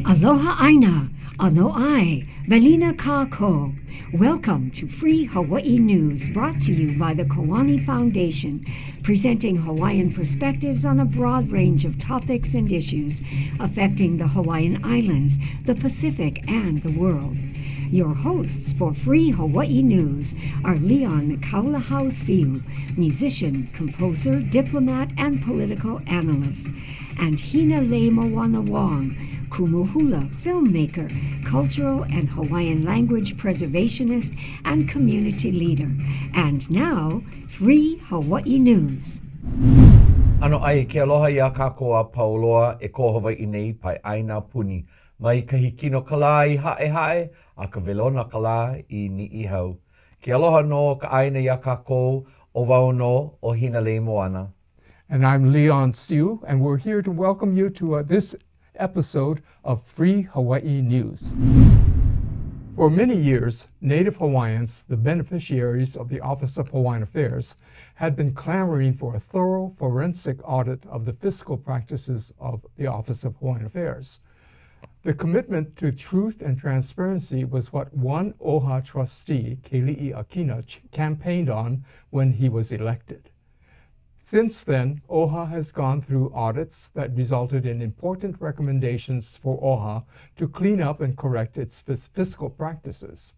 Aloha aina, ano ai, velina kako. Welcome to Free Hawaii News, brought to you by the Kauai Foundation, presenting Hawaiian perspectives on a broad range of topics and issues affecting the Hawaiian Islands, the Pacific, and the world. Your hosts for Free Hawaii News are Leon Kaulahau-Siu, musician, composer, diplomat, and political analyst, and Hinaleimoana Wong, Kumuhula, filmmaker, cultural and Hawaiian language preservationist, and community leader. And now, Free Hawaii News. Ano ai ke aloha ia kākoa pauloa e ko Hawaii nei pai aina puni. Mai kahikino kala I hae a ka velona kala I ni'ihau. Ke aloha no ka aina ia kākou o wau no o Hinaleimoana. And I'm Leon Siu, and we're here to welcome you to this episode of Free Hawaii News. For many years, Native Hawaiians, the beneficiaries of the Office of Hawaiian Affairs, had been clamoring for a thorough forensic audit of the fiscal practices of the Office of Hawaiian Affairs. The commitment to truth and transparency was what one OHA trustee, Keli'i Akina, campaigned on when he was elected. Since then, OHA has gone through audits that resulted in important recommendations for OHA to clean up and correct its fiscal practices.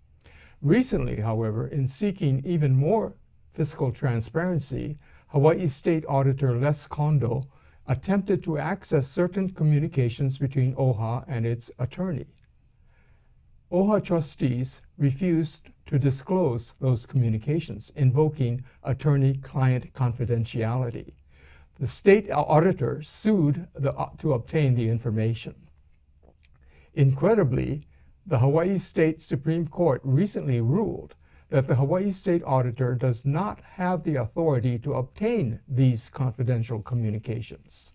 Recently, however, in seeking even more fiscal transparency, Hawaii State Auditor Les Kondo attempted to access certain communications between OHA and its attorney. OHA trustees refused to disclose those communications, invoking attorney-client confidentiality. The state auditor sued to obtain the information. Incredibly, the Hawaii State Supreme Court recently ruled that the Hawaii State Auditor does not have the authority to obtain these confidential communications.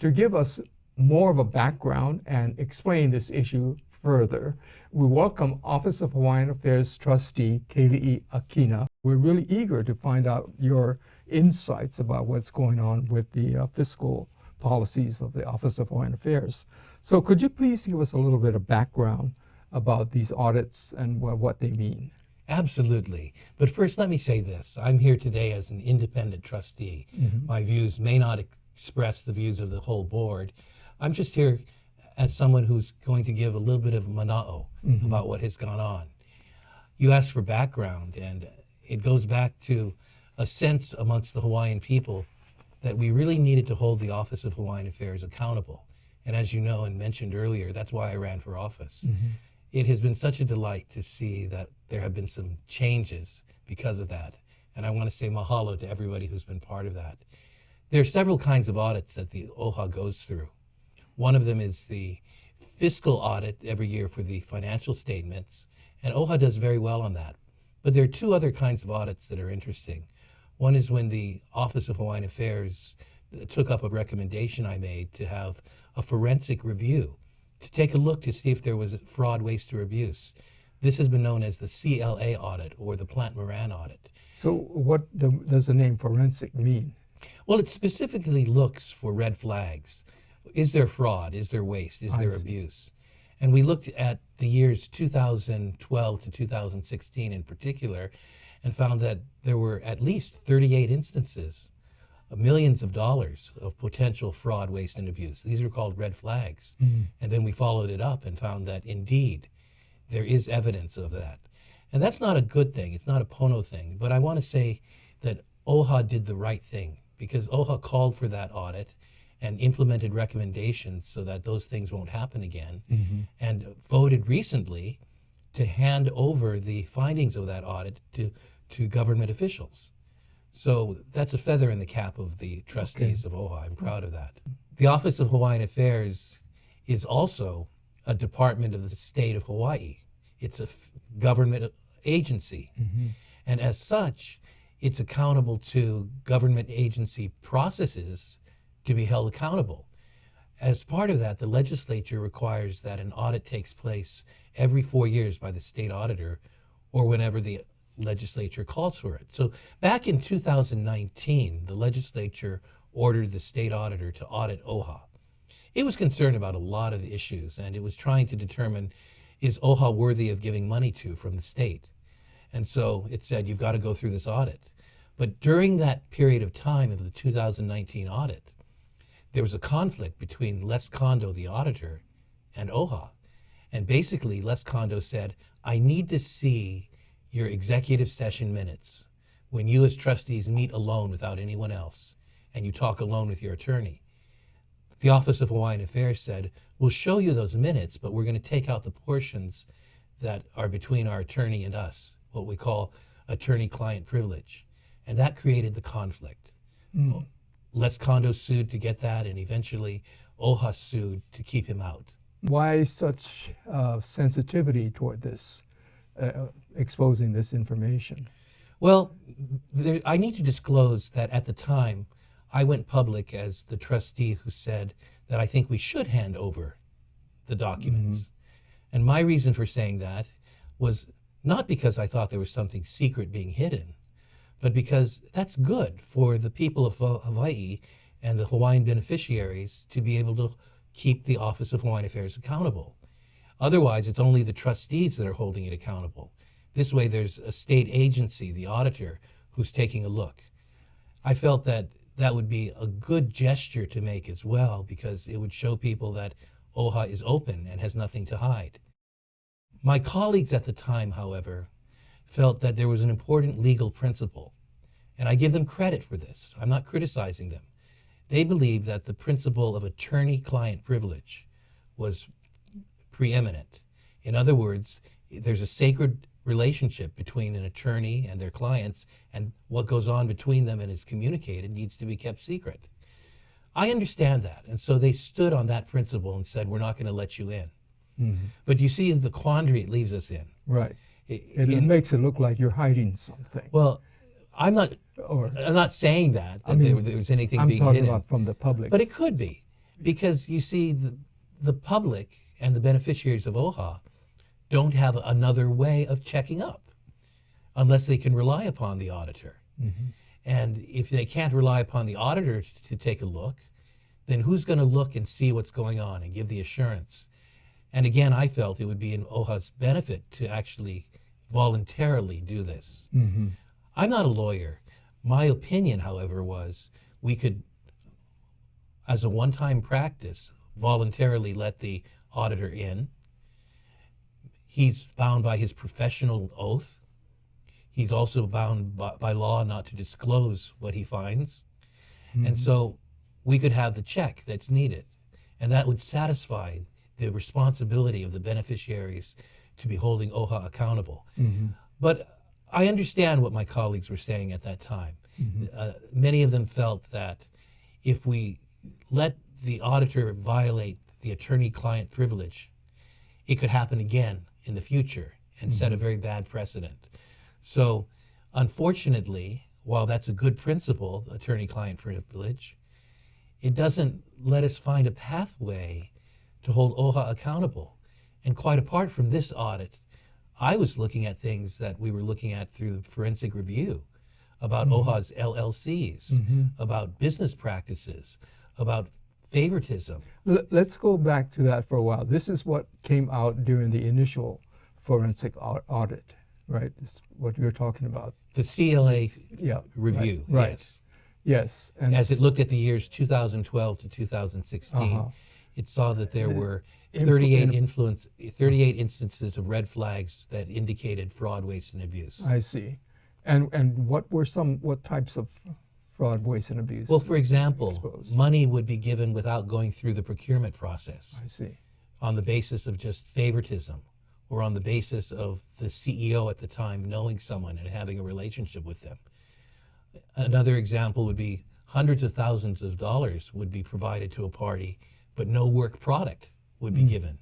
To give us more of a background and explain this issue further, we welcome Office of Hawaiian Affairs Trustee Keli'i Akina. We're really eager to find out your insights about what's going on with the fiscal policies of the Office of Hawaiian Affairs. So could you please give us a little bit of background about these audits and what they mean? Absolutely. But first, let me say this. I'm here today as an independent trustee. My views may not express the views of the whole board. I'm just here as someone who's going to give a little bit of mana'o about what has gone on. You asked for background, and it goes back to a sense amongst the Hawaiian people that we really needed to hold the Office of Hawaiian Affairs accountable. And as you know and mentioned earlier, that's why I ran for office. It has been such a delight to see that there have been some changes because of that. And I want to say mahalo to everybody who's been part of that. There are several kinds of audits that the OHA goes through. One of them is the fiscal audit every year for the financial statements, and OHA does very well on that. But there are two other kinds of audits that are interesting. One is when the Office of Hawaiian Affairs took up a recommendation I made to have a forensic review, to take a look to see if there was fraud, waste, or abuse. This has been known as the CLA audit or the Plant Moran audit. So what does the name forensic mean? Well, it specifically looks for red flags. Is there fraud? Is there waste? Is there abuse? And we looked at the years 2012 to 2016 in particular and found that there were at least 38 instances of millions of dollars of potential fraud, waste, and abuse. These are called red flags. And then we followed it up and found that indeed there is evidence of that. And that's not a good thing. It's not a Pono thing. But I want to say that OHA did the right thing because OHA called for that audit and implemented recommendations so that those things won't happen again, and voted recently to hand over the findings of that audit to government officials. So that's a feather in the cap of the trustees of OHA. I'm proud of that. The Office of Hawaiian Affairs is also a department of the state of Hawaii. It's a government agency. And as such, it's accountable to government agency processes to be held accountable. As part of that, the legislature requires that an audit takes place every 4 years by the state auditor or whenever the legislature calls for it. So back in 2019, the legislature ordered the state auditor to audit OHA. It was concerned about a lot of issues, and it was trying to determine, is OHA worthy of giving money to from the state? And so it said, you've got to go through this audit. But during that period of time of the 2019 audit, there was a conflict between Les Condo, the auditor, and OHA. And basically, Les Condo said, I need to see your executive session minutes when you as trustees meet alone without anyone else and you talk alone with your attorney. The Office of Hawaiian Affairs said, we'll show you those minutes, but we're going to take out the portions that are between our attorney and us, what we call attorney-client privilege. And that created the conflict. Les Condo sued to get that, and eventually OHA sued to keep him out. Why such sensitivity toward this, exposing this information? Well, I need to disclose that at the time, I went public as the trustee who said that I think we should hand over the documents. And my reason for saying that was not because I thought there was something secret being hidden, but because that's good for the people of Hawaii and the Hawaiian beneficiaries to be able to keep the Office of Hawaiian Affairs accountable. Otherwise, it's only the trustees that are holding it accountable. This way, there's a state agency, the auditor, who's taking a look. I felt that that would be a good gesture to make as well, because it would show people that OHA is open and has nothing to hide. My colleagues at the time, however, felt that there was an important legal principle, and I give them credit for this. I'm not criticizing them. They believed that the principle of attorney-client privilege was preeminent. In other words, there's a sacred relationship between an attorney and their clients, and what goes on between them and is communicated needs to be kept secret. I understand that, and so they stood on that principle and said, we're not going to let you in. But you see the quandary it leaves us in. Right. It makes it look like you're hiding something. Well, I'm not saying that there was anything being hidden. I'm talking about from the public. But it could be, because you see the public and the beneficiaries of OHA don't have another way of checking up unless they can rely upon the auditor. And if they can't rely upon the auditor to take a look, then who's going to look and see what's going on and give the assurance? And again, I felt it would be in OHA's benefit to actually voluntarily do this. I'm not a lawyer. My opinion, however, was we could, as a one-time practice, voluntarily let the auditor in. He's bound by his professional oath. He's also bound by law not to disclose what he finds. And so we could have the check that's needed, and that would satisfy the responsibility of the beneficiaries to be holding OHA accountable. But I understand what my colleagues were saying at that time. Many of them felt that if we let the auditor violate the attorney-client privilege, it could happen again in the future and set a very bad precedent. So unfortunately, while that's a good principle, attorney-client privilege, it doesn't let us find a pathway to hold OHA accountable. And quite apart from this audit, I was looking at things that we were looking at through the forensic review about OHA's LLCs, about business practices, about favoritism. Let's go back to that for a while. This is what came out during the initial forensic audit, right? This is what you're talking about. The CLA review, right. Yes. Yes. And as it looked at the years 2012 to 2016, it saw that there were 38 instances of red flags that indicated fraud, waste, and abuse. I see. And what types of fraud, waste, and abuse? Well, for example, exposed? Money would be given without going through the procurement process. I see. On the basis of just favoritism, or on the basis of the CEO at the time knowing someone and having a relationship with them. Another example would be hundreds of thousands of dollars would be provided to a party, but no work product would be given.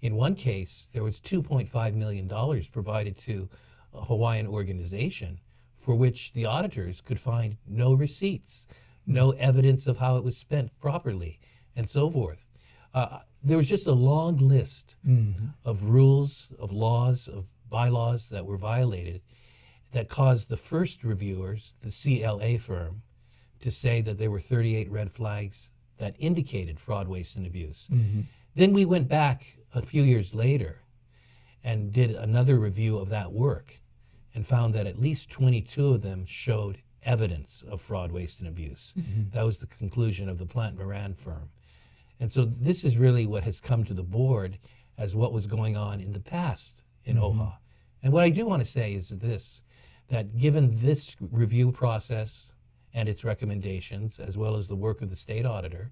In one case, there was $2.5 million provided to a Hawaiian organization for which the auditors could find no receipts, no evidence of how it was spent properly, and so forth. There was just a long list of rules, of laws, of bylaws that were violated that caused the first reviewers, the CLA firm, to say that there were 38 red flags that indicated fraud, waste, and abuse. Mm-hmm. Then we went back a few years later and did another review of that work and found that at least 22 of them showed evidence of fraud, waste, and abuse. Mm-hmm. That was the conclusion of the Plant Moran firm. And so this is really what has come to the board as what was going on in the past in Mm-hmm. OHA. And what I do want to say is this, that given this review process and its recommendations, as well as the work of the state auditor,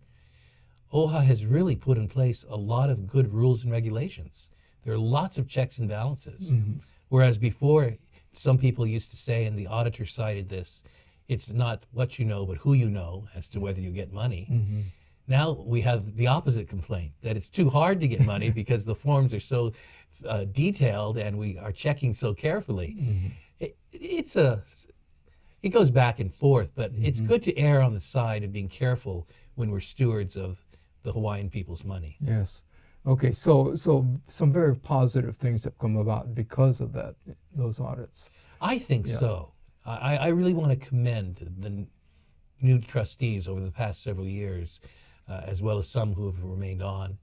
OHA has really put in place a lot of good rules and regulations. There are lots of checks and balances. Mm-hmm. Whereas before, some people used to say, and the auditor cited this, it's not what you know, but who you know as to whether you get money. Mm-hmm. Now we have the opposite complaint, that it's too hard to get money because the forms are so detailed and we are checking so carefully. Mm-hmm. It goes back and forth, but Mm-hmm. it's good to err on the side of being careful when we're stewards of the Hawaiian people's money. Yes. Okay, so some very positive things have come about because of those audits. I think Yeah. so. I really want to commend the new trustees over the past several years, as well as some who have remained on,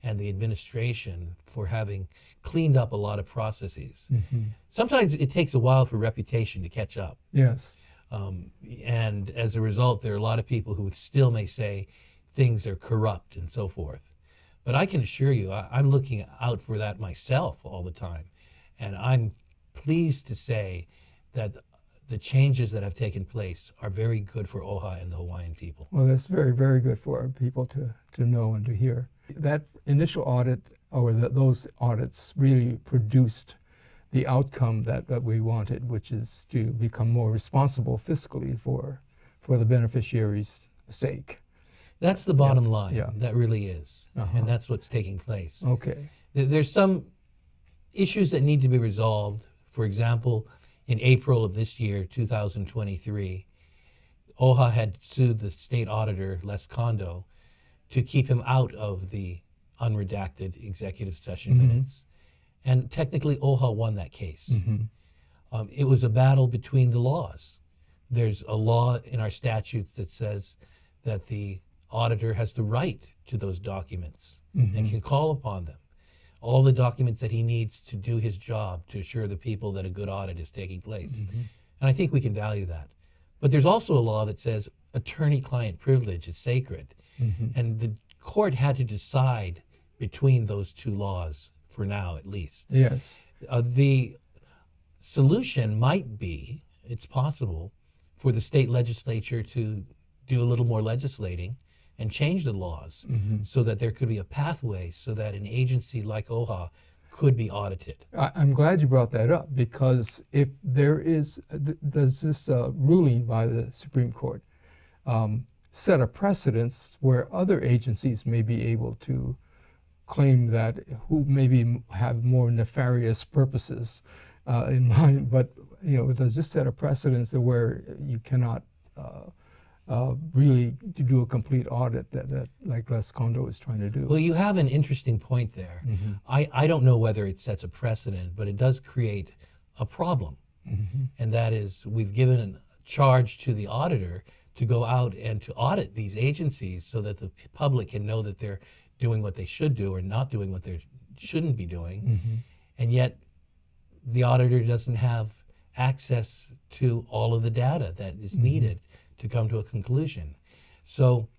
and the administration for having cleaned up a lot of processes. Mm-hmm. Sometimes it takes a while for reputation to catch up. Yes. And as a result, there are a lot of people who still may say things are corrupt and so forth. But I can assure you, I'm looking out for that myself all the time. And I'm pleased to say that the changes that have taken place are very good for OHA and the Hawaiian people. Well, that's very, very good for our people to know and to hear. That initial audit, or those audits, really produced the outcome that we wanted, which is to become more responsible fiscally for the beneficiaries' sake. That's the bottom line. Yeah. That really is. Uh-huh. And that's what's taking place. Okay. There's some issues that need to be resolved. For example, in April of this year, 2023, OHA had sued the state auditor, Les Kondo, to keep him out of the unredacted executive session Mm-hmm. minutes. And technically, OHA won that case. Mm-hmm. It was a battle between the laws. There's a law in our statutes that says that the auditor has the right to those documents and can call upon them. All the documents that he needs to do his job to assure the people that a good audit is taking place. And I think we can value that. But there's also a law that says attorney-client privilege is sacred. And the court had to decide between those two laws, for now at least. Yes. The solution might be, it's possible, for the state legislature to do a little more legislating and change the laws so that there could be a pathway so that an agency like OHA could be audited. I'm glad you brought that up, because if there is, does this ruling by the Supreme Court set a precedence where other agencies may be able to claim that, who maybe have more nefarious purposes in mind, but does this set a precedence where you cannot really to do a complete audit that like Les Kondo is trying to do? Well, you have an interesting point there. I don't know whether it sets a precedent, but it does create a problem. And that is, we've given a charge to the auditor to go out and to audit these agencies so that the public can know that they're doing what they should do or not doing what they shouldn't be doing. And yet the auditor doesn't have access to all of the data that is needed to come to a conclusion. So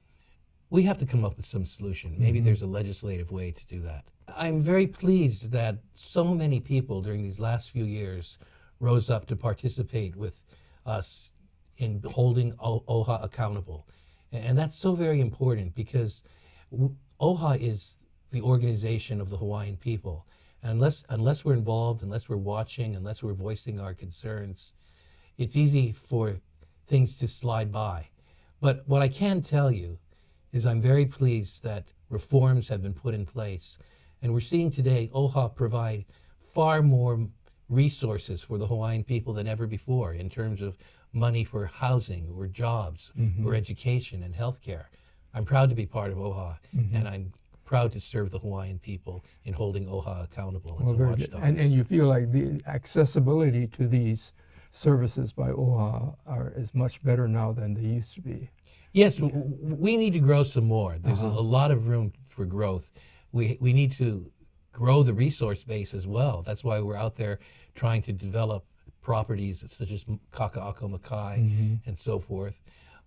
we have to come up with some solution. Maybe there's a legislative way to do that. I'm very pleased that so many people during these last few years rose up to participate with us in holding OHA accountable. And that's so very important, because OHA is the organization of the Hawaiian people. And unless we're involved, unless we're watching, unless we're voicing our concerns, it's easy for things to slide by. But what I can tell you is I'm very pleased that reforms have been put in place. And we're seeing today OHA provide far more resources for the Hawaiian people than ever before in terms of money for housing or jobs or education and healthcare. I'm proud to be part of OHA, and I'm proud to serve the Hawaiian people in holding OHA accountable as a very good. watchdog. And you feel like the accessibility to these services by OHA is much better now than they used to be. Yes, we need to grow some more. There's a lot of room for growth. We need to grow the resource base as well. That's why we're out there trying to develop properties such as Kaka'ako Makai and so forth.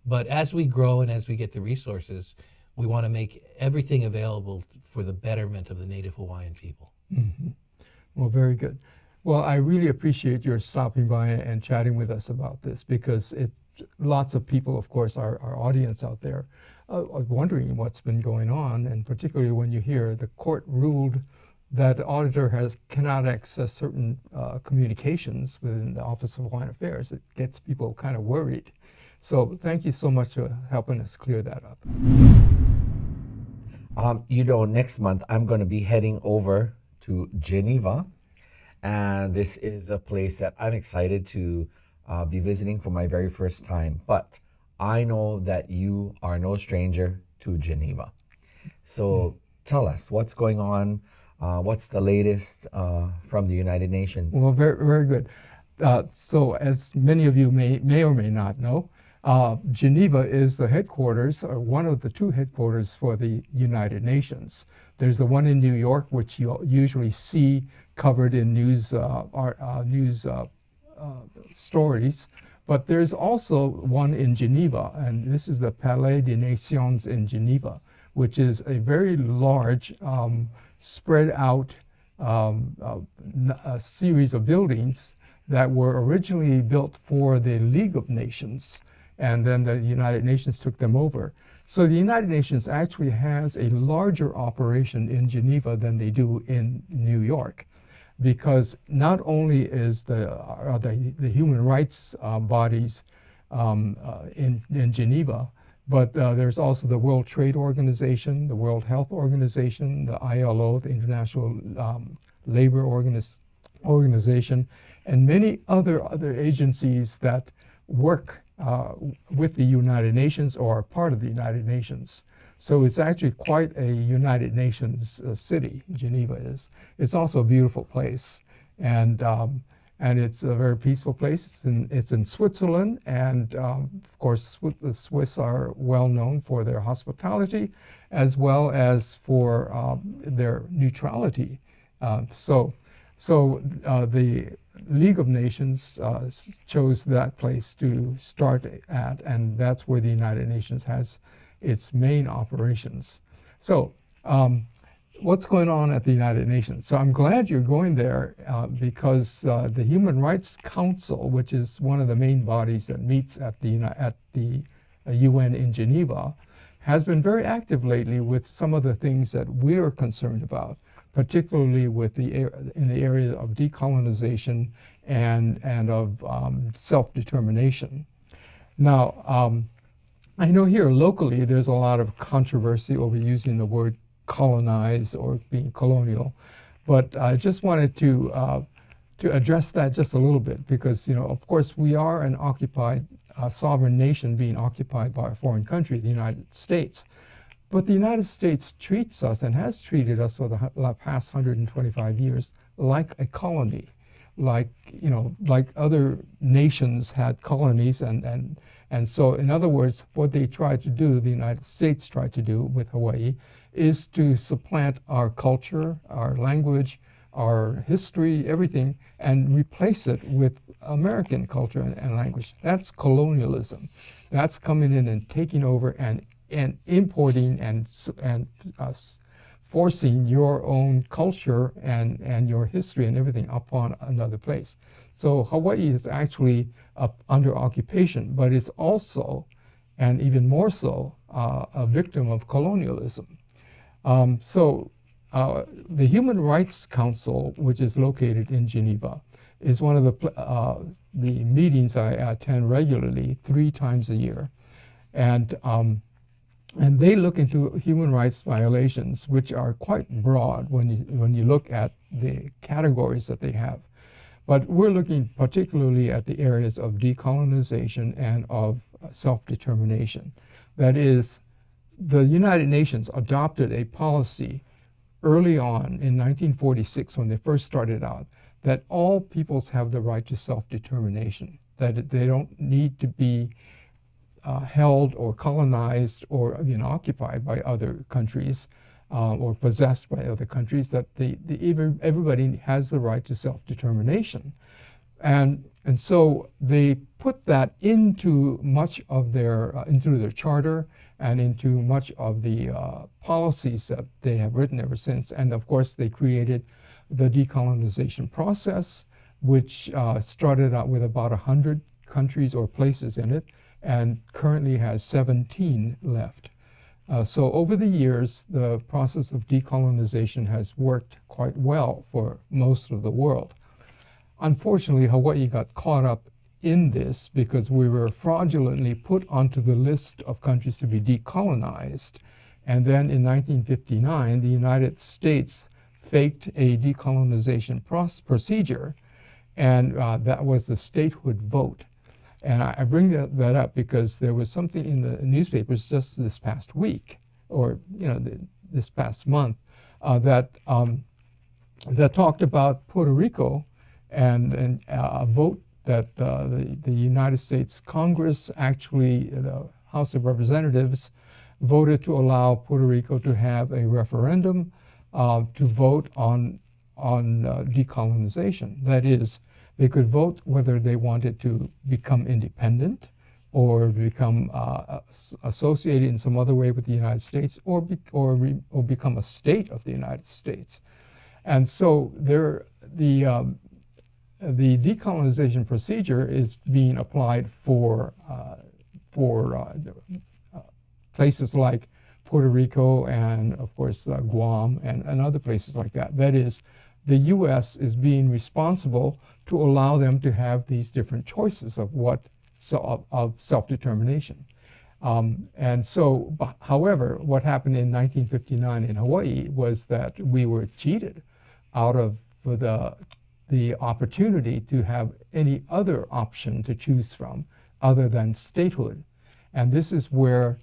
But as we grow and as we get the resources, we want to make everything available for the betterment of the Native Hawaiian people. Well, very good. Well, I really appreciate your stopping by and chatting with us about this, because lots of people, of course, our audience out there, are wondering what's been going on, and particularly when you hear the court ruled that the auditor cannot access certain communications within the Office of Hawaiian Affairs. It gets people kind of worried. So thank you so much for helping us clear that up. Next month I'm going to be heading over to Geneva, and this is a place that I'm excited to be visiting for my very first time. But I know that you are no stranger to Geneva. So tell us what's going on. What's the latest from the United Nations? Well, very, very good. So as many of you may or may not know, Geneva is the headquarters, or one of the two headquarters for the United Nations. There's the one in New York, which you usually see covered in news stories, but there's also one in Geneva, and this is the Palais des Nations in Geneva, which is a very large, spread out a series of buildings that were originally built for the League of Nations, and then the United Nations took them over. So the United Nations actually has a larger operation in Geneva than they do in New York, because not only is the human rights bodies in Geneva, but there's also the World Trade Organization, the World Health Organization, the ILO, the International Labor Organization, and many other agencies that work with the United Nations or are part of the United Nations. So it's actually quite a United Nations city, Geneva is. It's also a beautiful place, and it's a very peaceful place. It's in Switzerland, and of course the Swiss are well known for their hospitality as well as for their neutrality. So the League of Nations chose that place to start at, and that's where the United Nations has its main operations. So what's going on at the United Nations? So I'm glad you're going there because the Human Rights Council, which is one of the main bodies that meets at the UN in Geneva, has been very active lately with some of the things that we're concerned about, particularly with in the area of decolonization and of self-determination. Now, I know here locally there's a lot of controversy over using the word colonize or being colonial, but I just wanted to address that just a little bit, because of course we are an occupied sovereign nation being occupied by a foreign country, the United States. But the United States treats us and has treated us for the past 125 years like a colony, like other nations had colonies, and so in other words, what they tried to do, the United States tried to do with Hawaii, is to supplant our culture, our language, our history, everything, and replace it with American culture and language. That's colonialism. That's coming in and taking over and importing and forcing your own culture and your history and everything upon another place. So Hawaii is actually under occupation, but it's also, and even more so, a victim of colonialism. The Human Rights Council, which is located in Geneva, is one of the meetings I attend regularly 3 times a year. And they look into human rights violations, which are quite broad when you look at the categories that they have. But we're looking particularly at the areas of decolonization and of self-determination. That is, the United Nations adopted a policy early on in 1946, when they first started out, that all peoples have the right to self-determination, that they don't need to be held or colonized or occupied by other countries or possessed by other countries, that everybody has the right to self-determination. And so they put that into much of into their charter and into much of the policies that they have written ever since. And of course, they created the decolonization process, which started out with about 100 countries or places in it, and currently has 17 left. So over the years, the process of decolonization has worked quite well for most of the world. Unfortunately, Hawaii got caught up in this because we were fraudulently put onto the list of countries to be decolonized. And then in 1959, the United States faked a decolonization procedure, and that was the statehood vote. And I bring that up because there was something in the newspapers just this past week, or this past month, that talked about Puerto Rico and a vote that the United States Congress, actually the House of Representatives, voted to allow Puerto Rico to have a referendum to vote on decolonization. That is, they could vote whether they wanted to become independent or become associated in some other way with the United States, or become a state of the United States. And so the decolonization procedure is being applied for places like Puerto Rico and, of course, Guam and other places like that. That is, the U.S. is being responsible to allow them to have these different choices of self-determination. And so, however, what happened in 1959 in Hawaii was that we were cheated out of the opportunity to have any other option to choose from other than statehood. And this is where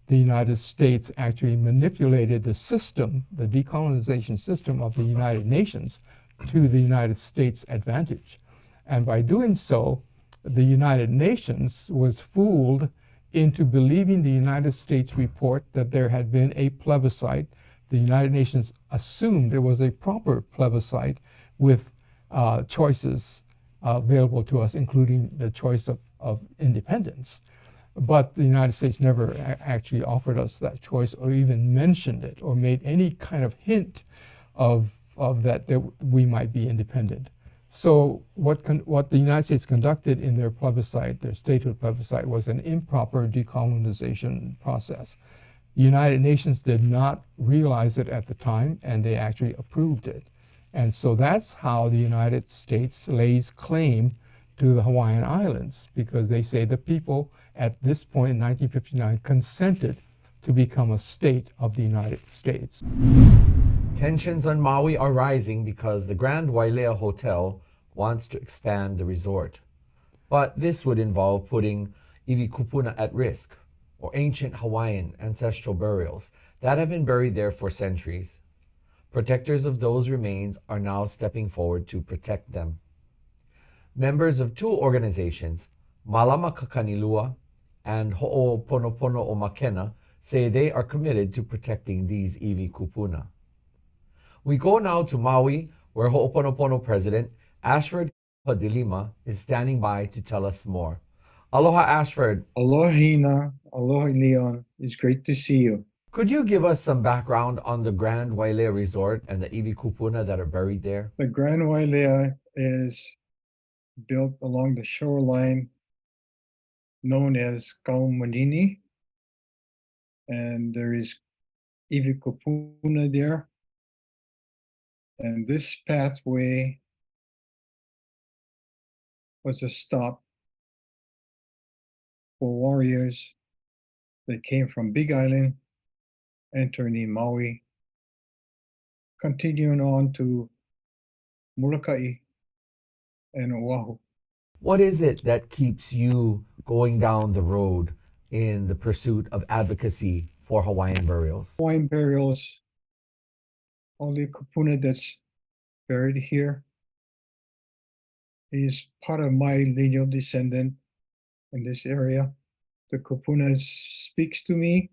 the United States actually manipulated the system, the decolonization system of the United Nations, to the United States' advantage. And by doing so, the United Nations was fooled into believing the United States report that there had been a plebiscite. The United Nations assumed there was a proper plebiscite with choices available to us, including the choice of independence. But the United States never actually offered us that choice, or even mentioned it, or made any kind of hint of that we might be independent. So what the United States conducted in their plebiscite, their statehood plebiscite, was an improper decolonization process. The United Nations did not realize it at the time, and they actually approved it. And so that's how the United States lays claim to the Hawaiian Islands, because they say the people at this point in 1959 consented to become a state of the United States. Tensions on Maui are rising because the Grand Wailea Hotel wants to expand the resort. But this would involve putting iwi kupuna at risk, or ancient Hawaiian ancestral burials that have been buried there for centuries. Protectors of those remains are now stepping forward to protect them. Members of two organizations, Malama Kakanilua and Ho'oponopono o Makena, say they are committed to protecting these iwi kupuna. We go now to Maui, where Ho'oponopono President Ashford Padilima is standing by to tell us more. Aloha, Ashford. Aloha, Hina. Aloha, Leon. It's great to see you. Could you give us some background on the Grand Wailea Resort and the iwi kupuna that are buried there? The Grand Wailea is built along the shoreline known as Kauai, and there is iwi kupuna there. And this pathway was a stop for warriors that came from Big Island, entering Maui, continuing on to Molokai and Oahu. What is it that keeps you going down the road in the pursuit of advocacy for Hawaiian burials? Hawaiian burials, only kupuna that's buried here is part of my lineal descendant in this area. the Kupuna speaks to me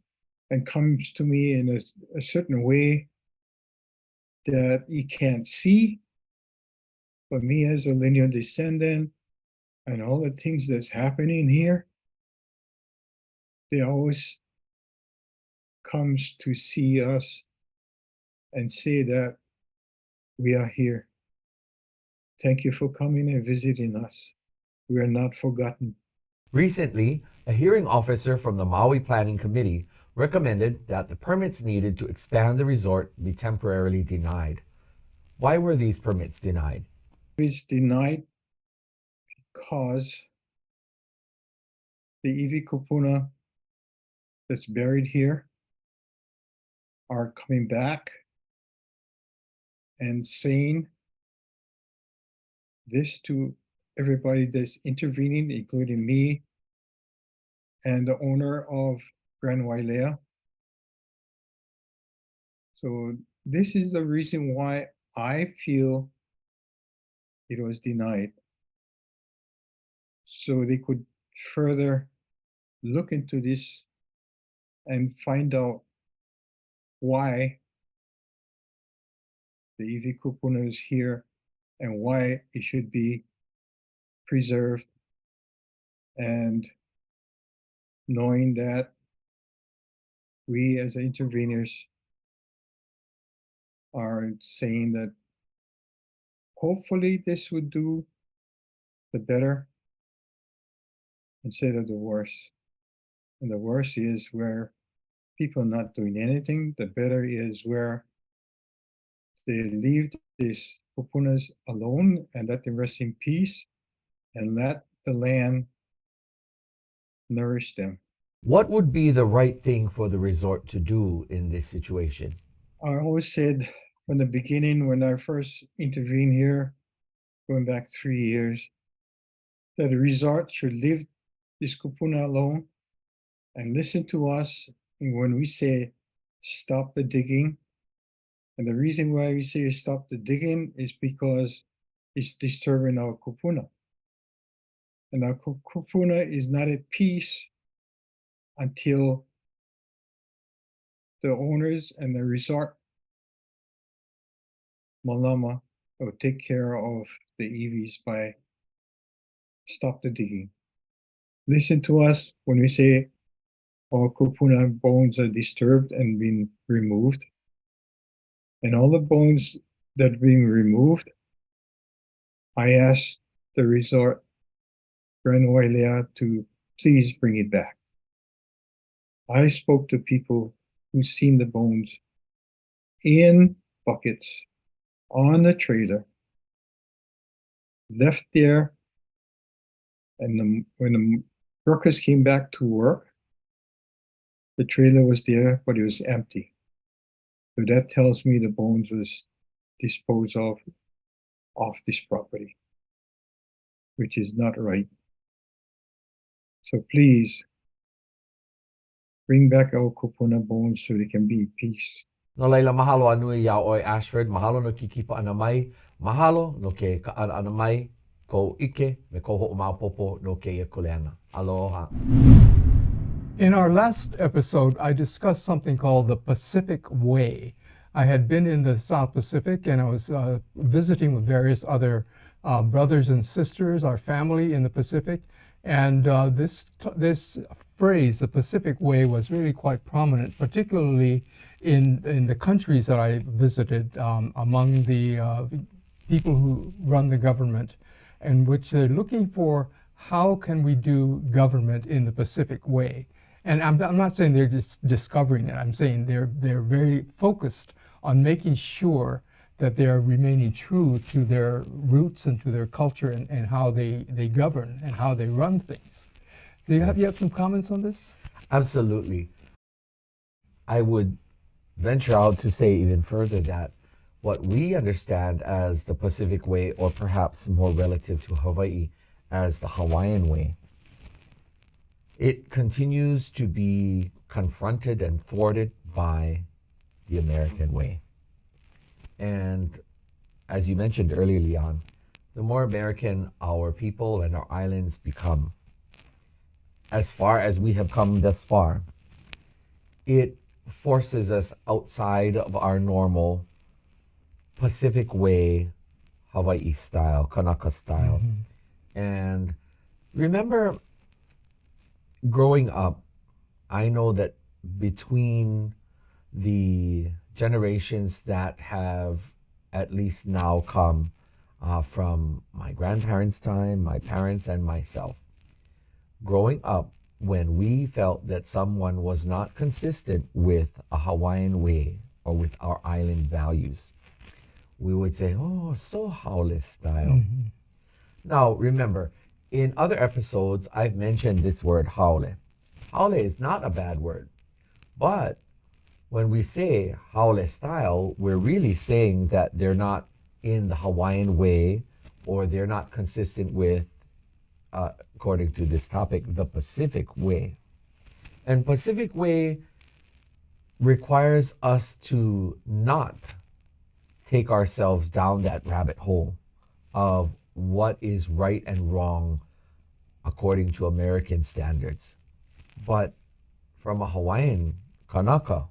and comes to me in a certain way that you can't see. But me as a lineal descendant and all the things that's happening here, they always comes to see us and say that we are here. Thank you for coming and visiting us. We are not forgotten. Recently, a hearing officer from the Maui Planning Committee recommended that the permits needed to expand the resort be temporarily denied. Why were these permits denied? It's denied because the Iwi Kupuna that's buried here are coming back and saying this to everybody that's intervening, including me and the owner of Grand Wailea. So this is the reason why I feel it was denied. So they could further look into this and find out why the Iwi Kupuna is here and why it should be preserved, and knowing that we as interveners are saying that hopefully this would do the better instead of the worse. And the worse is where people not doing anything. The better is where they leave these kupunas alone and let them rest in peace and let the land nourish them. What would be the right thing for the resort to do in this situation? I always said from the beginning when I first intervened here, going back 3 years, that the resort should leave this kupuna alone and listen to us when we say stop the digging. And the reason why we say stop the digging is because it's disturbing our kupuna. And our kupuna is not at peace until the owners and the resort malama will take care of the Iwis by stop the digging. Listen to us when we say all kupuna bones are disturbed and being removed. And all the bones that are being removed, I asked the resort Grand Wailea to please bring it back. I spoke to people who seen the bones in buckets on the trailer, left there, and when the workers came back to work, the trailer was there, but it was empty. So that tells me the bones was disposed of off this property, which is not right. So please bring back our kupuna bones so they can be in peace. No laila mahalo anui ia oi Ashford, mahalo no kikipa ana mai, mahalo no ke kaana ana mai, ko ike me ko ho'o maopopo no ke ia kuleana. Aloha. In our last episode, I discussed something called the Pacific Way. I had been in the South Pacific and I was visiting with various other brothers and sisters, our family in the Pacific. And this phrase, the Pacific Way, was really quite prominent, particularly in the countries that I visited, among the people who run the government, in which they're looking for how can we do government in the Pacific Way. And I'm not saying they're just discovering it. I'm saying they're very focused on making sure that they're remaining true to their roots and to their culture and how they govern and how they run things. So you have some comments on this? Absolutely. I would venture out to say even further that what we understand as the Pacific Way, or perhaps more relative to Hawaii as the Hawaiian Way, it continues to be confronted and thwarted by the American way. And as you mentioned earlier, Leon, the more American our people and our islands become, as far as we have come thus far, it forces us outside of our normal Pacific Way, Hawaii style, Kanaka style. And remember, growing up, I know that between the generations that have at least now come from my grandparents' time, my parents, and myself, growing up, when we felt that someone was not consistent with a Hawaiian way or with our island values, we would say, oh, so haole style. Now, remember, in other episodes, I've mentioned this word haole. Haole is not a bad word, but when we say haole style, we're really saying that they're not in the Hawaiian way, or they're not consistent with, according to this topic, the Pacific Way. And Pacific Way requires us to not take ourselves down that rabbit hole of what is right and wrong according to American standards. But from a Hawaiian Kanaka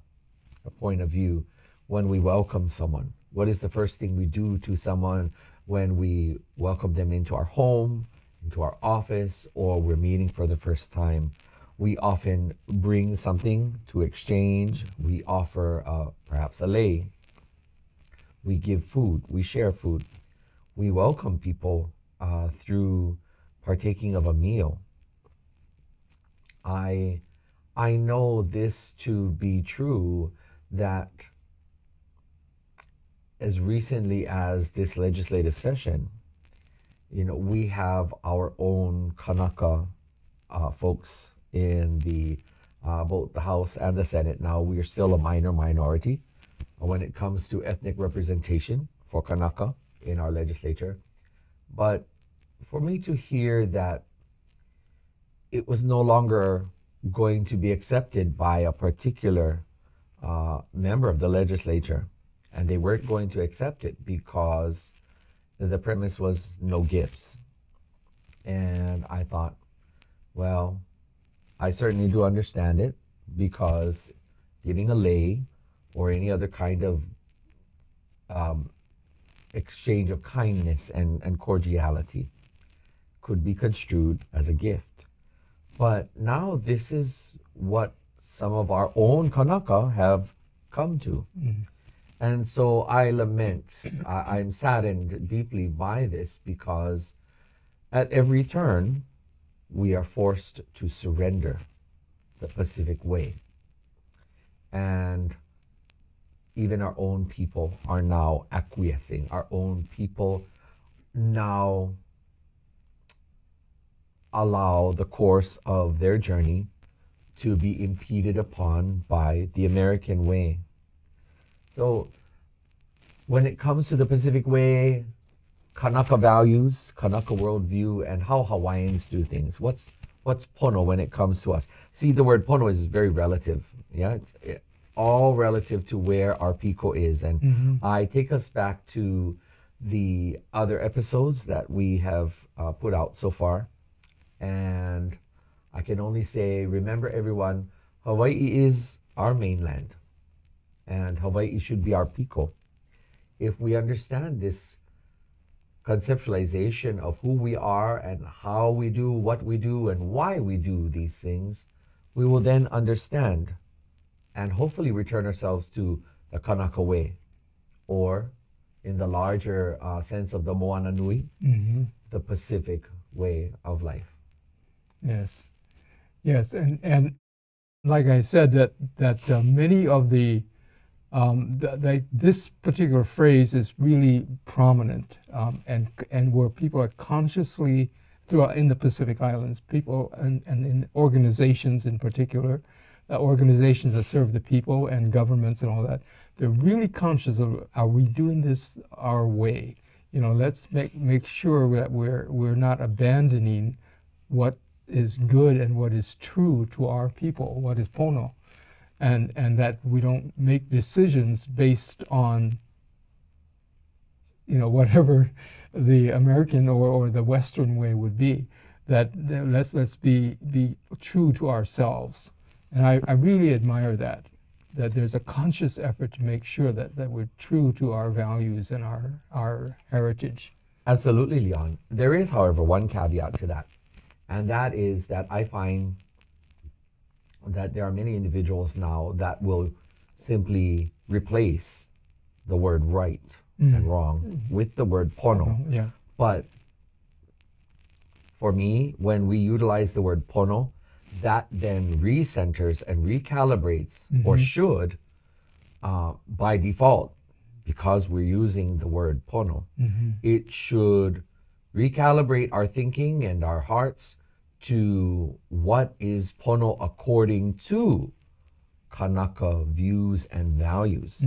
point of view, when we welcome someone, what is the first thing we do to someone when we welcome them into our home, into our office, or we're meeting for the first time? We often bring something to exchange. We offer perhaps a lei. We give food. We share food. We welcome people through partaking of a meal. I know this to be true, that as recently as this legislative session, we have our own Kanaka folks in the both the House and the Senate. Now, we are still a minority when it comes to ethnic representation for Kanaka in our legislature. But for me to hear that it was no longer going to be accepted by a particular member of the legislature, and they weren't going to accept it because the premise was no gifts. And I thought, well, I certainly do understand it, because giving a lei or any other kind of exchange of kindness and cordiality could be construed as a gift. But now this is what some of our own Kanaka have come to. And so I lament, I'm saddened deeply by this, because at every turn, we are forced to surrender the Pacific Way. And even our own people are now acquiescing. Our own people now allow the course of their journey to be impeded upon by the American way. So when it comes to the Pacific Way, Kanaka values, Kanaka worldview, and how Hawaiians do things, what's pono when it comes to us? See, the word pono is very relative. Yeah, it's all relative to where our piko is. And I take us back to the other episodes that we have put out so far. And I can only say, remember everyone, Hawaii is our mainland, and Hawaii should be our piko. If we understand this conceptualization of who we are and how we do what we do and why we do these things, we will then understand and hopefully return ourselves to the Kanaka way, or in the larger sense of the Moana Nui, the Pacific way of life. Yes, and like I said, that many of this particular phrase is really prominent, and where people are consciously throughout in the Pacific Islands, people and in organizations in particular, organizations that serve the people and governments and all that, they're really conscious of, are we doing this our way? Let's make sure that we're not abandoning what is good and what is true to our people, what is pono, and that we don't make decisions based on whatever the American or the Western way would be. let's be true to ourselves. And I really admire that there's a conscious effort to make sure that we're true to our values and our heritage. Absolutely, Leon. There is, however, one caveat to that, and that is that I find that there are many individuals now that will simply replace the word right and wrong with the word pono. Yeah. But for me, when we utilize the word pono, that then recenters and recalibrates, or should, by default, because we're using the word pono, it should recalibrate our thinking and our hearts to what is pono according to Kanaka views and values.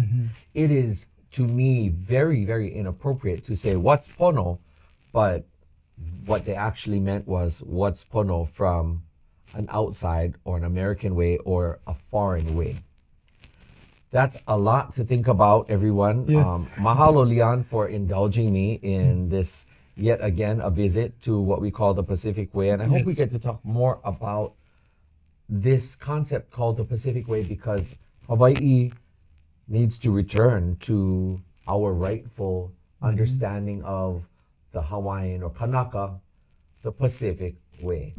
It is, to me, very, very inappropriate to say what's pono, but what they actually meant was what's pono from an outside or an American way or a foreign way. That's a lot to think about, everyone. Yes. Mahalo, Leon, for indulging me in this, yet again, a visit to what we call the Pacific Way. And I hope we get to talk more about this concept called the Pacific Way, because Hawaii needs to return to our rightful understanding of the Hawaiian or Kanaka, the Pacific Way.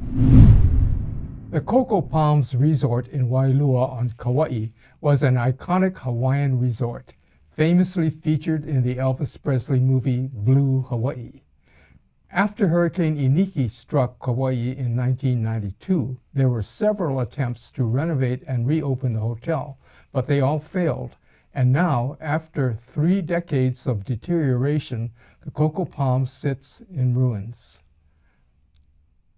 The Cocoa Palms Resort in Wailua on Kauai was an iconic Hawaiian resort, famously featured in the Elvis Presley movie Blue Hawaii. After Hurricane Iniki struck Kauai in 1992, there were several attempts to renovate and reopen the hotel, but they all failed. And now, after 3 decades of deterioration, the Cocoa Palms sits in ruins.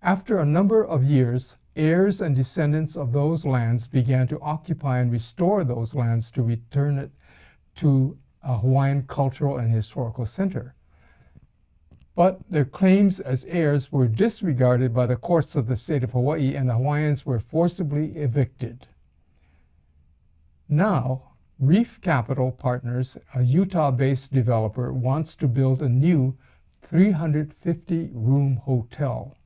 After a number of years, heirs and descendants of those lands began to occupy and restore those lands to return it to a Hawaiian cultural and historical center. But their claims as heirs were disregarded by the courts of the state of Hawaii, and the Hawaiians were forcibly evicted. Now, Reef Capital Partners, a Utah-based developer, wants to build a new 350-room hotel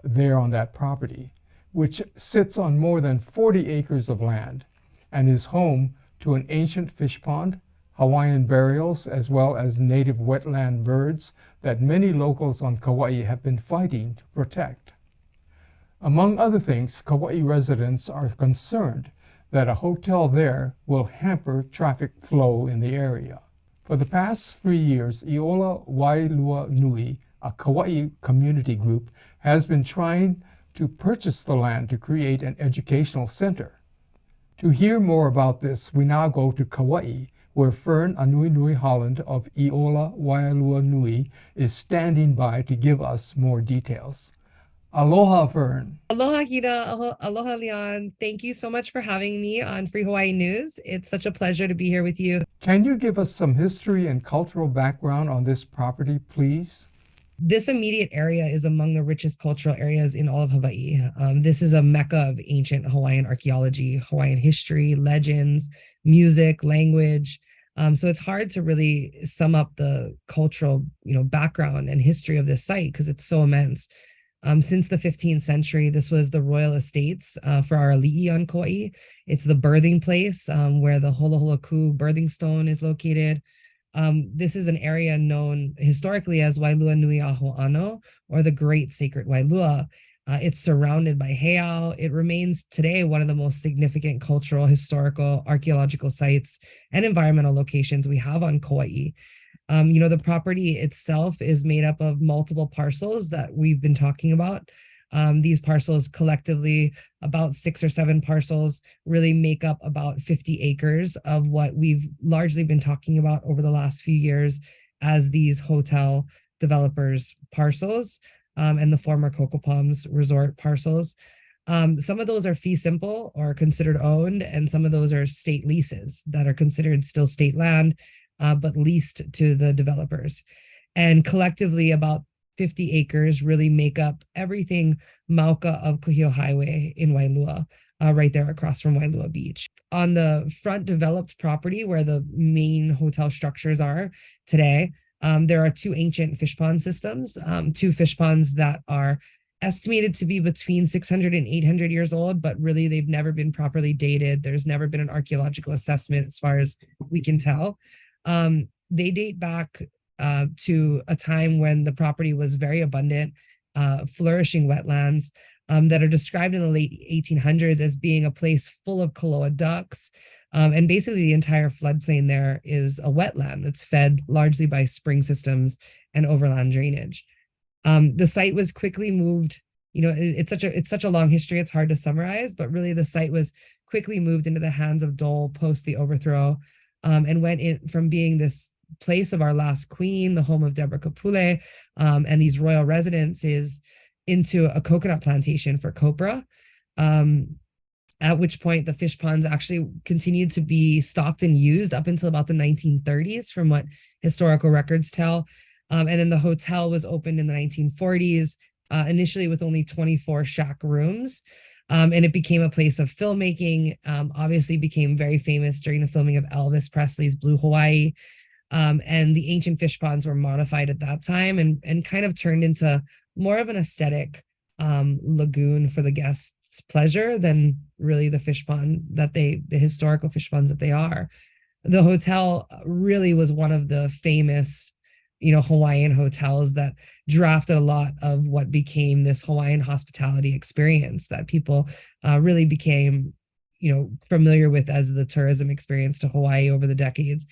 there on that property, which sits on more than 40 acres of land and is home to an ancient fish pond, Hawaiian burials, as well as native wetland birds that many locals on Kauai have been fighting to protect. Among other things, Kauai residents are concerned that a hotel there will hamper traffic flow in the area. For the past 3 years, Iola Wailua Nui, a Kauai community group, has been trying to purchase the land to create an educational center. To hear more about this, we now go to Kauai, where Fern Anuinui Holland of Iola Wailua Nui is standing by to give us more details. Aloha, Fern. Aloha, Hida. Aloha, Leon. Thank you so much for having me on Free Hawaii News. It's such a pleasure to be here with you. Can you give us some history and cultural background on this property, please? This immediate area is among the richest cultural areas in all of Hawaii. This is a mecca of ancient Hawaiian archaeology, Hawaiian history, legends, music, language. So it's hard to really sum up the cultural, background and history of this site because it's so immense. Since the 15th century, this was the royal estates for our ali'i on Kauai. It's the birthing place where the Holoholokū birthing stone is located. This is an area known historically as Wailua Nui a Ho'ano, or the Great Sacred Wailua. It's surrounded by heiau. It remains today one of the most significant cultural, historical, archaeological sites and environmental locations we have on Kauai. The property itself is made up of multiple parcels that we've been talking about. These parcels collectively, about 6 or 7 parcels, really make up about 50 acres of what we've largely been talking about over the last few years as these hotel developers parcels and the former Cocoa Palms resort parcels. Some of those are fee simple or considered owned, and some of those are state leases that are considered still state land, but leased to the developers. And collectively, about 50 acres really make up everything Mauka of Kuhio Highway in Wailua, right there across from Wailua Beach. On the front developed property where the main hotel structures are today, there are 2 ancient fish pond systems, 2 fish ponds that are estimated to be between 600 and 800 years old, but really they've never been properly dated. There's never been an archaeological assessment as far as we can tell. They date back to a time when the property was very abundant, flourishing wetlands that are described in the late 1800s as being a place full of Koloa ducks. And basically the entire floodplain there is a wetland that's fed largely by spring systems and overland drainage. The site was quickly moved, it's such a long history, it's hard to summarize, but really the site was quickly moved into the hands of Dole post the overthrow, and went in from being this place of our last queen, the home of Deborah Kapule, and these royal residences, into a coconut plantation for copra. At which point the fish ponds actually continued to be stocked and used up until about the 1930s, from what historical records tell. And then the hotel was opened in the 1940s, initially with only 24 shack rooms. And it became a place of filmmaking, obviously became very famous during the filming of Elvis Presley's Blue Hawaii. And the ancient fish ponds were modified at that time and kind of turned into more of an aesthetic lagoon for the guests' pleasure than really the fish pond the historical fish ponds that they are. The hotel really was one of the famous, Hawaiian hotels that drafted a lot of what became this Hawaiian hospitality experience that people really became, familiar with as the tourism experience to Hawaii over the decades.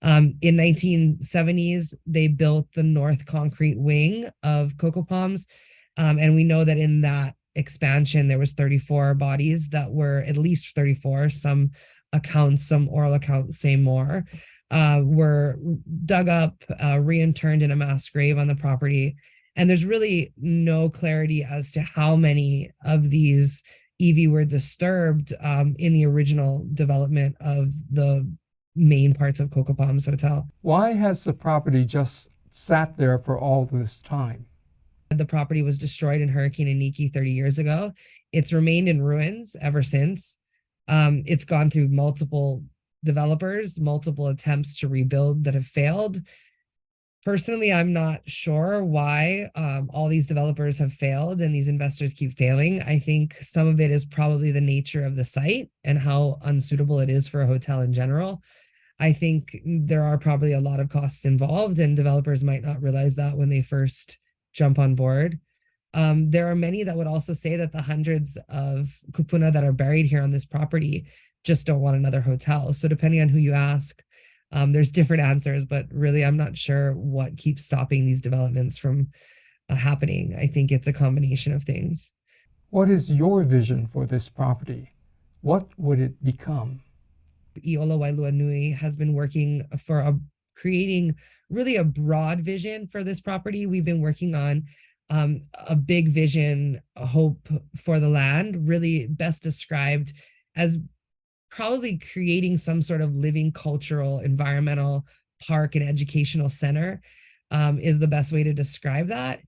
In 1970s, they built the north concrete wing of Coco Palms. And we know that in that expansion, there was 34 bodies that were at least 34. Some accounts, some oral accounts say more, were dug up, reinterred in a mass grave on the property. And there's really no clarity as to how many of these iwi were disturbed in the original development of the main parts of Coco Palms Hotel. Why has the property just sat there for all this time? The property was destroyed in Hurricane Iniki 30 years ago. It's remained in ruins ever since. It's gone through multiple developers, multiple attempts to rebuild that have failed. Personally, I'm not sure why all these developers have failed and these investors keep failing. I think some of it is probably the nature of the site and how unsuitable it is for a hotel in general. I think there are probably a lot of costs involved, and developers might not realize that when they first jump on board. There are many that would also say that the hundreds of kupuna that are buried here on this property just don't want another hotel. So depending on who you ask, there's different answers, but really I'm not sure what keeps stopping these developments from happening. I think it's a combination of things. What is your vision for this property? What would it become? Iola Wailuanui has been working for creating really a broad vision for this property. We've been working on a big vision, a hope for the land, really best described as probably creating some sort of living cultural, environmental park and educational center is the best way to describe that.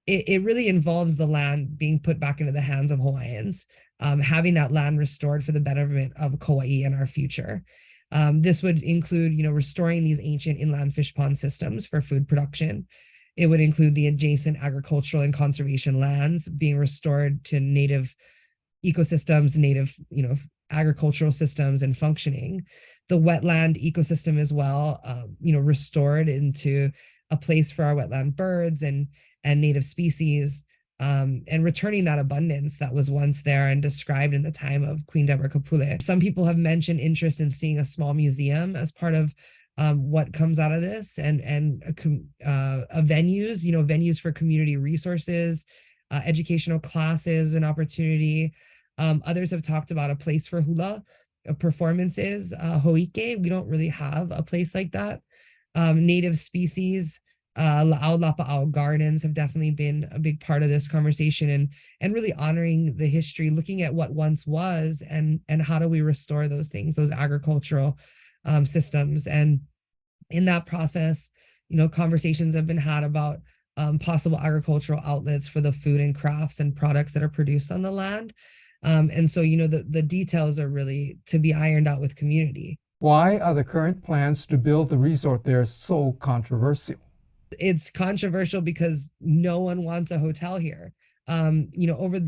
It really involves the land being put back into the hands of Hawaiians, having that land restored for the betterment of Kauai and our future. This would include, restoring these ancient inland fish pond systems for food production. It would include the adjacent agricultural and conservation lands being restored to native ecosystems, native, agricultural systems and functioning. The wetland ecosystem as well, restored into a place for our wetland birds and native species, and returning that abundance that was once there and described in the time of Queen Deborah Kapule. Some people have mentioned interest in seeing a small museum as part of what comes out of this, and venues, venues for community resources, educational classes and opportunity. Others have talked about a place for hula performances, hoike. We don't really have a place like that. Native species, La'au gardens have definitely been a big part of this conversation, and really honoring the history, looking at what once was and how do we restore those things, those agricultural systems. And in that process, conversations have been had about possible agricultural outlets for the food and crafts and products that are produced on the land. And so, the details are really to be ironed out with community. Why are the current plans to build the resort there so controversial? It's controversial because no one wants a hotel here. over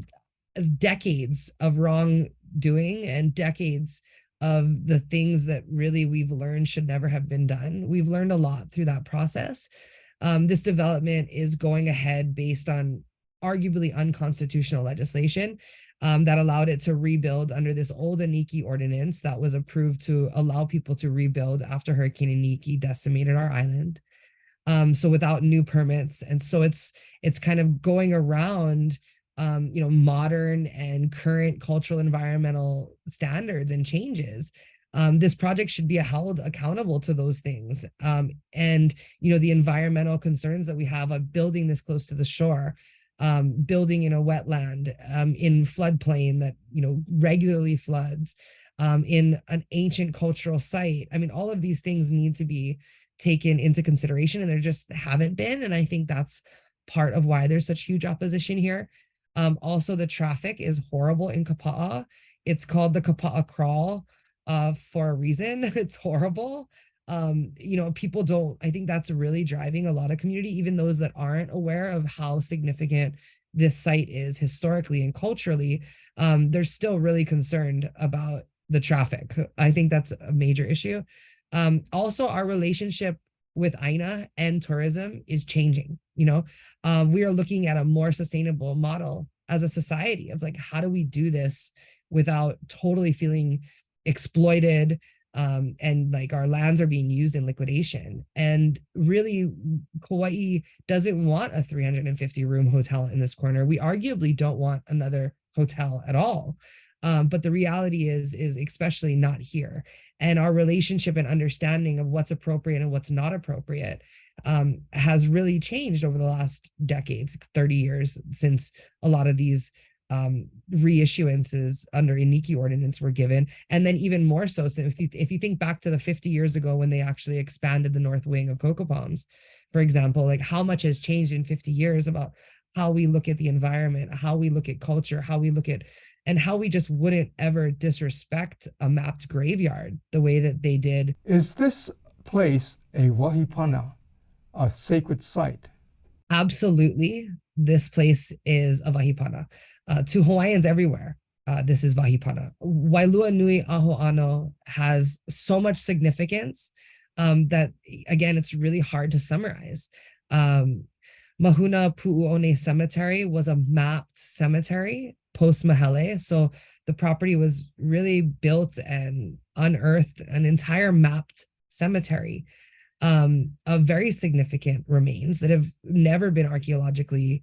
decades of wrongdoing and decades of the things that really we've learned should never have been done. We've learned a lot through that process. This development is going ahead based on arguably unconstitutional legislation that allowed it to rebuild under this old Iniki ordinance that was approved to allow people to rebuild after Hurricane Iniki decimated our island. So without new permits. And so it's kind of going around modern and current cultural environmental standards and changes. This project should be held accountable to those things. And the environmental concerns that we have of building this close to the shore, building in a wetland, in floodplain that regularly floods, in an ancient cultural site. I mean, all of these things need to be taken into consideration, and there just haven't been. And I think that's part of why there's such huge opposition here. Also, the traffic is horrible in Kapa'a. It's called the Kapa'a Crawl for a reason. It's horrible. People don't, I think that's really driving a lot of community, even those that aren't aware of how significant this site is historically and culturally. They're still really concerned about the traffic. I think that's a major issue. Also, our relationship with Aina and tourism is changing. We are looking at a more sustainable model as a society of like, how do we do this without totally feeling exploited, and like our lands are being used in liquidation. And really, Kauai doesn't want a 350 room hotel in this corner. We arguably don't want another hotel at all. But the reality is especially not here. And our relationship and understanding of what's appropriate and what's not appropriate has really changed over the last decades, 30 years, since a lot of these reissuances under Iniki ordinance were given. And then even more so, if you think back to the 50 years ago when they actually expanded the north wing of Cocoa Palms, for example, like how much has changed in 50 years about how we look at the environment, how we look at culture, how we look at, and how we just wouldn't ever disrespect a mapped graveyard the way that they did. Is this place a wahipana, a sacred site? Absolutely. This place is a wahipana. To Hawaiians everywhere, this is wahipana. Wailua Nui Aho has so much significance that, again, it's really hard to summarize. Mahuna Pu'uone Cemetery was a mapped cemetery post-Mahele. So the property was really built and unearthed an entire mapped cemetery of very significant remains that have never been archaeologically,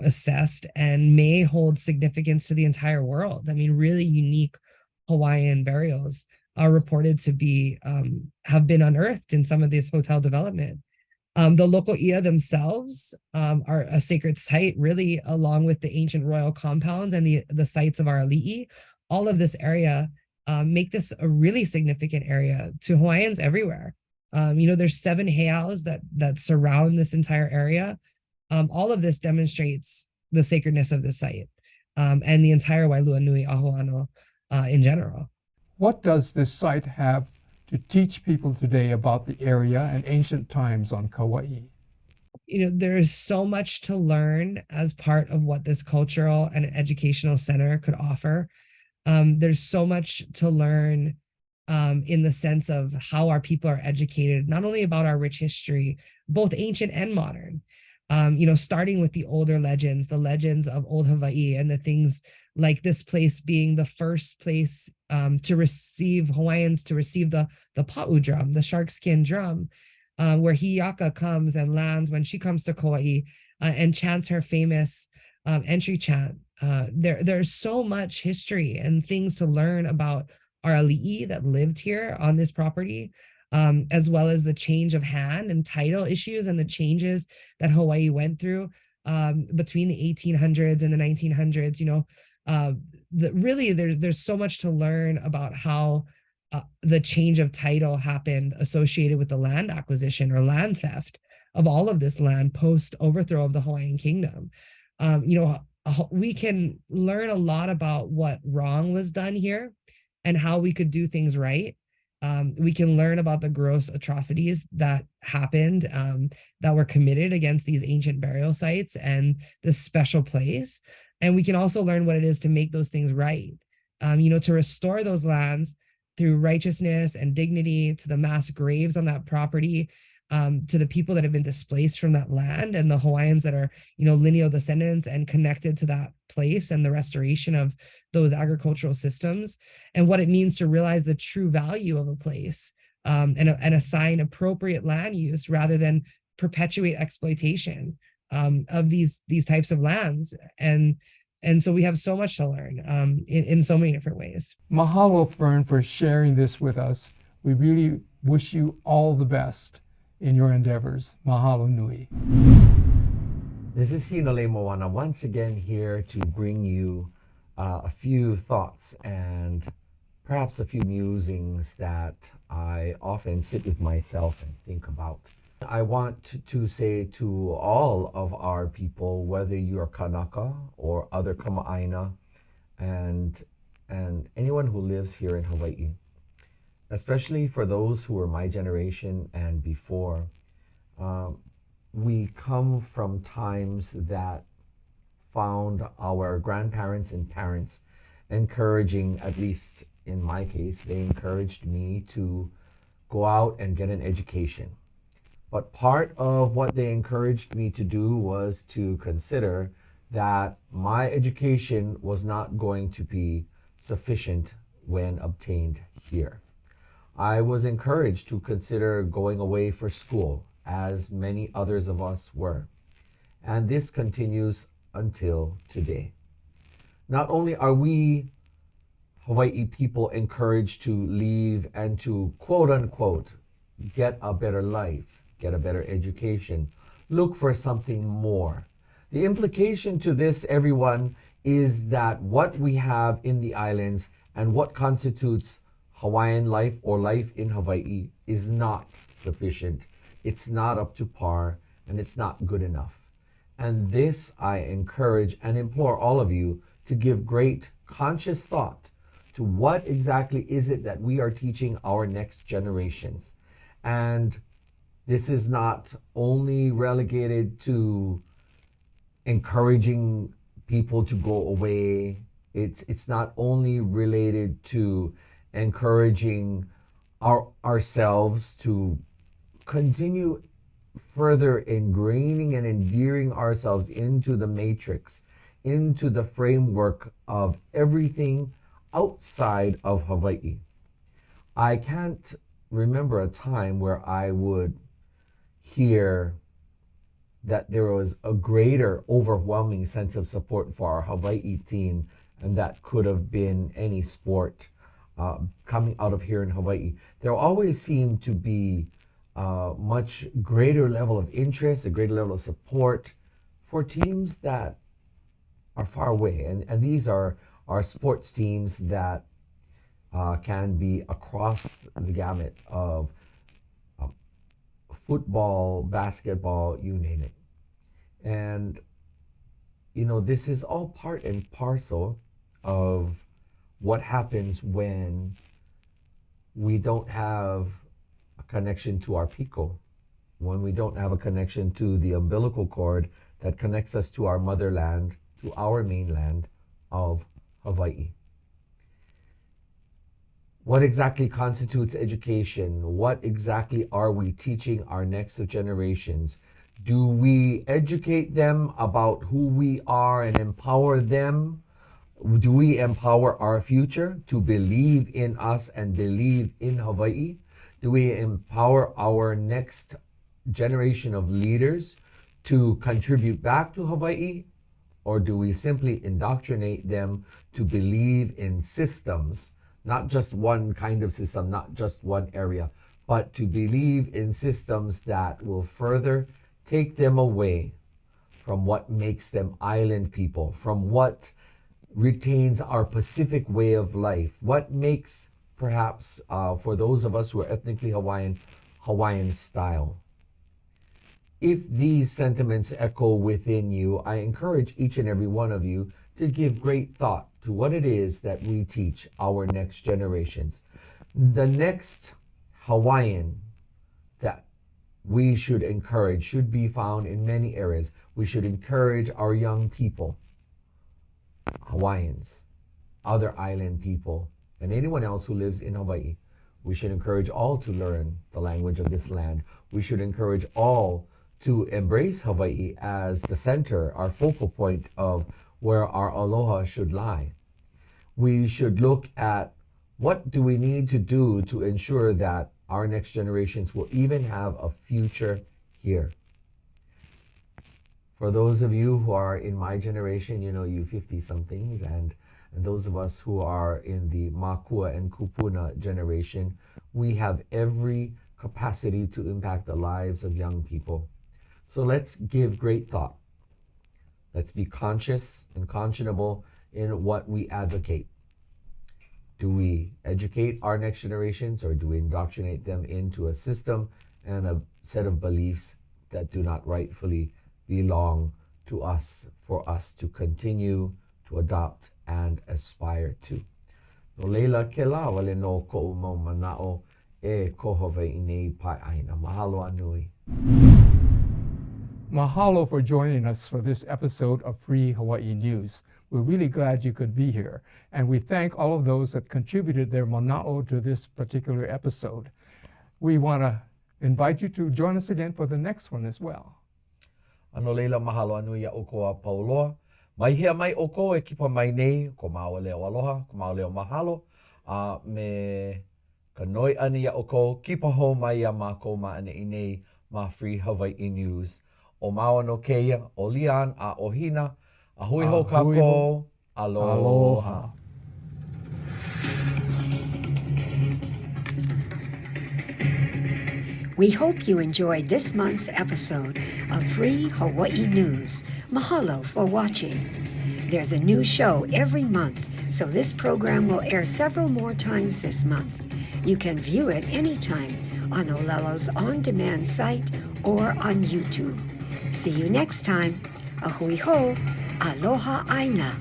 assessed and may hold significance to the entire world. I mean, really unique Hawaiian burials are reported to be have been unearthed in some of this hotel development. The local ia themselves are a sacred site, really, along with the ancient royal compounds and the sites of our ali'i. All of this area make this a really significant area to Hawaiians everywhere. There's 7 heiaus that surround this entire area. All of this demonstrates the sacredness of this site and the entire Wailua Nui Aho in general. What does this site have to teach people today about the area and ancient times on Kauai? There's so much to learn as part of what this cultural and educational center could offer. There's so much to learn in the sense of how our people are educated, not only about our rich history, both ancient and modern, starting with the older legends, the legends of old Hawaii, and the things like this place being the first place to receive Hawaiians to receive the pa'u drum, the shark skin drum, where Hiaka comes and lands when she comes to Kauai and chants her famous entry chant. There's so much history and things to learn about our ali'i that lived here on this property, as well as the change of hand and title issues and the changes that Hawaii went through between the 1800s and the 1900s. Really, there's so much to learn about how the change of title happened associated with the land acquisition or land theft of all of this land post overthrow of the Hawaiian kingdom. We can learn a lot about what wrong was done here and how we could do things right. We can learn about the gross atrocities that happened, that were committed against these ancient burial sites and this special place. And we can also learn what it is to make those things right, to restore those lands through righteousness and dignity, to the mass graves on that property, to the people that have been displaced from that land, and the Hawaiians that are, lineal descendants and connected to that place, and the restoration of those agricultural systems, and what it means to realize the true value of a place, and assign appropriate land use rather than perpetuate exploitation of these types of lands. And so we have so much to learn in so many different ways. Mahalo, Fern, for sharing this with us. We really wish you all the best in your endeavors. Mahalo nui. This is Hinaleimoana once again here to bring you a few thoughts and perhaps a few musings that I often sit with myself and think about. I want to say to all of our people, whether you're Kanaka or other Kama'aina, and anyone who lives here in Hawaii, especially for those who are my generation and before, we come from times that found our grandparents and parents encouraging, at least in my case, they encouraged me to go out and get an education. But part of what they encouraged me to do was to consider that my education was not going to be sufficient when obtained here. I was encouraged to consider going away for school, as many others of us were. And this continues until today. Not only are we Hawaii people encouraged to leave and to, quote unquote, get a better life, get a better education, look for something more. The implication to this, everyone, is that what we have in the islands and what constitutes Hawaiian life or life in Hawaii is not sufficient. It's not up to par, and it's not good enough. And this I encourage and implore all of you to give great conscious thought to what exactly is it that we are teaching our next generations. And this is not only relegated to encouraging people to go away. It's not only related to encouraging ourselves to continue further ingraining and endearing ourselves into the matrix, into the framework of everything outside of Hawaii. I can't remember a time where I would hear that there was a greater overwhelming sense of support for our Hawaii team, and that could have been any sport coming out of here in Hawaii. There always seemed to be a much greater level of interest, a greater level of support for teams that are far away. And these are sports teams that can be across the gamut of football, basketball, you name it. And, this is all part and parcel of what happens when we don't have a connection to our piko, when we don't have a connection to the umbilical cord that connects us to our motherland, to our mainland of Hawaii. What exactly constitutes education? What exactly are we teaching our next generations? Do we educate them about who we are and empower them? Do we empower our future to believe in us and believe in Hawaii? Do we empower our next generation of leaders to contribute back to Hawaii? Or do we simply indoctrinate them to believe in systems, not just one kind of system, not just one area, but to believe in systems that will further take them away from what makes them island people, from what retains our Pacific way of life, what makes perhaps for those of us who are ethnically Hawaiian, Hawaiian style. If these sentiments echo within you, I encourage each and every one of you to give great thought to what it is that we teach our next generations. The next Hawaiian that we should encourage should be found in many areas. We should encourage our young people, Hawaiians, other island people, and anyone else who lives in Hawaii. We should encourage all to learn the language of this land. We should encourage all to embrace Hawaii as the center, our focal point of where our aloha should lie. We should look at what do we need to do to ensure that our next generations will even have a future here. For those of you who are in my generation, you 50-somethings, and those of us who are in the Makua and Kupuna generation, we have every capacity to impact the lives of young people. So let's give great thought. Let's be conscious and conscionable in what we advocate. Do we educate our next generations, or do we indoctrinate them into a system and a set of beliefs that do not rightfully belong to us, for us to continue to adopt and aspire to? No leila ke la wale no ko'u mau mana'o e kohove i nei pa'aina. Mahalo anui. Mahalo for joining us for this episode of Free Hawaii News. We're really glad you could be here, and we thank all of those that contributed their mana'o to this particular episode. We want to invite you to join us again for the next one as well. Ano leila mahalo anu ia oko a pauloa. Mai hea mai oko e kipa mai nei, ko maua leo aloha, ko maua leo mahalo. Me ka noi ani ia oko, kipa ho mai ia mako ma ane i nei ma Free Hawaii News. O maua no keia, o lian a ohina, a hui ho kako, aloha. We hope you enjoyed this month's episode of Free Hawaii News. Mahalo for watching. There's a new show every month, so this program will air several more times this month. You can view it anytime on Olelo's on-demand site or on YouTube. See you next time. Ahui ho, aloha aina.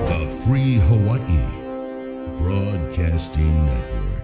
The Free Hawaii Broadcasting Network.